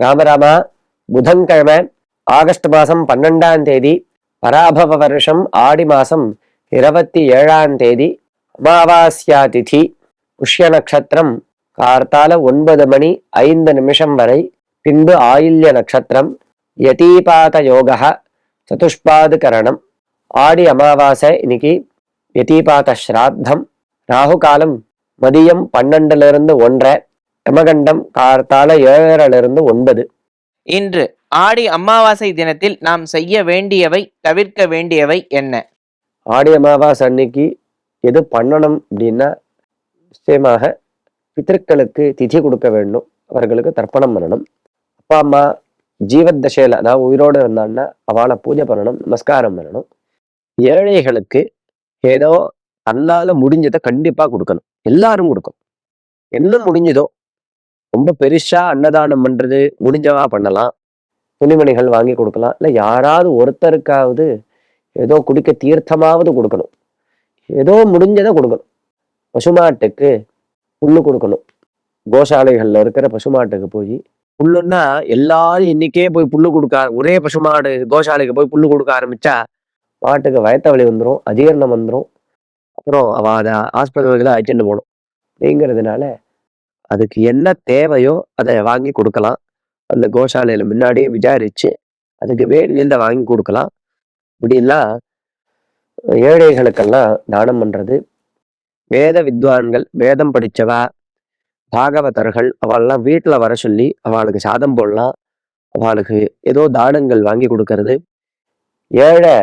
ராமராமா, புதன்கிழமை ஆகஸ்ட் மாசம் 12ஆம் தேதி, பராபவ வருஷம் ஆடி மாசம் 27ஆம் தேதி, அமாவாஸ்யா திதி, புஷ்ய நட்சத்திரம், கார்த்தால 9 மணி 5 நிமிஷம் வரை, பின்பு ஆயில்ய நட்சத்திரம், யதீபாத யோக, சதுஷ்பாது கரணம். ஆடி அமாவாசை இன்னைக்கு, யதீபாத ஸ்ராத்தம், ராகு காலம் மதியம் 12 to 1:30, யமகண்டம் கார்த்தால 7:30 to 9. இன்று ஆடி அமாவாசை தினத்தில் நாம் செய்ய வேண்டியவை, தவிர்க்க வேண்டியவை என்ன? ஆடி அமாவாசை அன்னைக்கு எது பண்ணணும் அப்படின்னா, நிச்சயமாக பித்திருக்களுக்கு திதி கொடுக்க வேண்டும், அவர்களுக்கு தர்ப்பணம் பண்ணணும். அப்பா அம்மா ஜீவத்தசையில, அதாவது உயிரோடு இருந்தாங்கன்னா அவளை பூஜை பண்ணணும், நமஸ்காரம் பண்ணணும். ஏழைகளுக்கு ஏதோ தன்னால முடிஞ்சதை கண்டிப்பா கொடுக்கணும், எல்லாரும் கொடுக்கணும். என்ன முடிஞ்சதோ, ரொம்ப பெருசா அன்னதானம் பண்றது முடிஞ்சவா பண்ணலாம், துணிமணிகள் வாங்கி கொடுக்கலாம், இல்லை யாராவது ஒருத்தருக்காவது ஏதோ குடிக்க தீர்த்தமாவது கொடுக்கணும், ஏதோ முடிஞ்சதை கொடுக்கணும். பசுமாட்டுக்கு புல்லு கொடுக்கணும். கோசாலைகள்ல இருக்கிற பசுமாட்டுக்கு போய் புல்லுன்னா, எல்லாரும் இன்னைக்கே போய் புல்லு கொடுக்க, ஒரே பசுமாடு கோசாலைக்கு போய் புல்லு கொடுக்க ஆரம்பிச்சா மாட்டுக்கு வயத்த வலி வந்துடும், அஜீரணம் வந்துடும், அப்புறம் அவ அதை ஆஸ்பத்திரிகளை அழைச்சிட்டு போகணும். அப்படிங்கிறதுனால அதுக்கு என்ன தேவையோ அதை வாங்கி கொடுக்கலாம். அந்த கோசாலையில முன்னாடியே விசாரிச்சு அதுக்கு வேண்டியதை வாங்கி கொடுக்கலாம். இப்படிலாம் ஏழைகளுக்கெல்லாம் தானம் பண்றது. வேத வித்வான்கள், வேதம் படிச்சவா, பாகவதர்கள், அவள்லாம் வீட்டுல வர சொல்லி அவளுக்கு சாதம் போடலாம், அவளுக்கு ஏதோ தானங்கள் வாங்கி கொடுக்கறது. ஏழை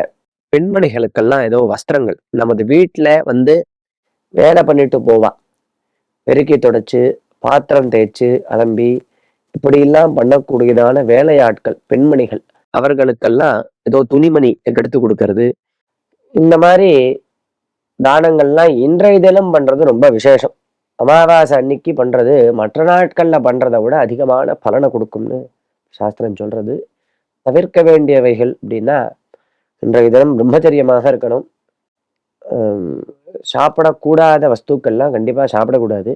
பெண்மணிகளுக்கெல்லாம் ஏதோ வஸ்திரங்கள், நமது வீட்டுல வேலை பண்ணிட்டு போவா, பெருக்கி தொடச்சு பாத்திரம் தேய்ச்சு அலம்பி இப்படியெல்லாம் பண்ணக்கூடியதான வேலையாட்கள் பெண்மணிகள், அவர்களுக்கெல்லாம் ஏதோ துணிமணி எடுத்து கொடுக்கறது. இந்த மாதிரி தானங்கள்லாம் இன்றைய தினம் பண்றது ரொம்ப விசேஷம். அமாவாசை அன்னைக்கு பண்றது மற்ற நாட்கள்ல பண்றதை விட அதிகமான பலனை கொடுக்கும்னு சாஸ்திரம் சொல்றது. தவிர்க்க வேண்டியவைகள் அப்படின்னா, இன்றைய தினம் பிரம்மச்சரியமாக இருக்கணும். சாப்பிடக்கூடாத வஸ்துக்கள்லாம் கண்டிப்பா சாப்பிடக்கூடாது.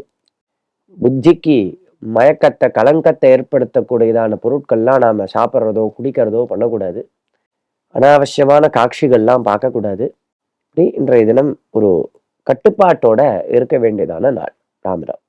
புத்திக்கு மயக்கத்தை, கலங்கத்தை ஏற்படுத்தக்கூடியதான பொருட்கள்லாம் நாம சாப்பிட்றதோ குடிக்கிறதோ பண்ணக்கூடாது. அனாவசியமான காட்சிகள்லாம் பார்க்கக்கூடாது. இப்படி இன்றைய தினம் ஒரு கட்டுப்பாட்டோட இருக்க வேண்டியதான நாள். ராமராம்.